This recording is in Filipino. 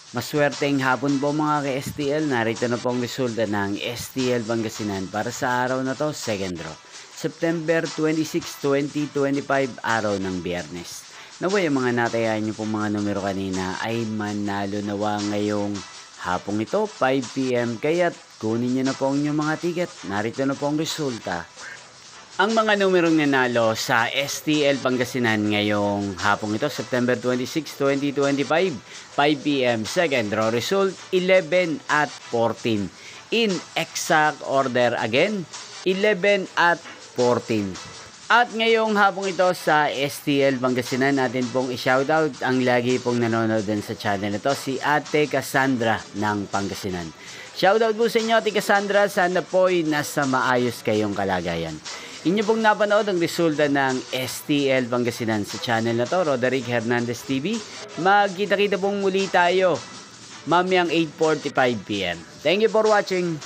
Maswerteng hapon po mga ka-STL. Narito na po ang resulta ng STL Pangasinan para sa araw na to, second draw. September 26, 2025, araw ng Biyernes. Naway ang mga natayaan nyo pong mga numero kanina ay manalo nawa ngayong hapong ito, 5 PM. Kaya't kunin nyo na po ang inyong mga ticket. Narito na po ang resulta. Ang mga numerong nanalo sa STL Pangasinan ngayong hapong ito, September 26, 2025, 5 PM, second draw result, 11 at 14. In exact order again, 11 at 14. At ngayong hapong ito sa STL Pangasinan, natin pong i-shoutout ang lagi pong nanonood din sa channel ito, si Ate Cassandra ng Pangasinan. Shoutout po sa inyo, Ate Cassandra, sana po'y nasa maayos kayong kalagayan. Inyo pong napanood ang resulta ng STL Pangasinan sa channel na to, Roderick Hernandez TV. Magkita-kita pong muli tayo mamayang 8:45 PM. Thank you for watching.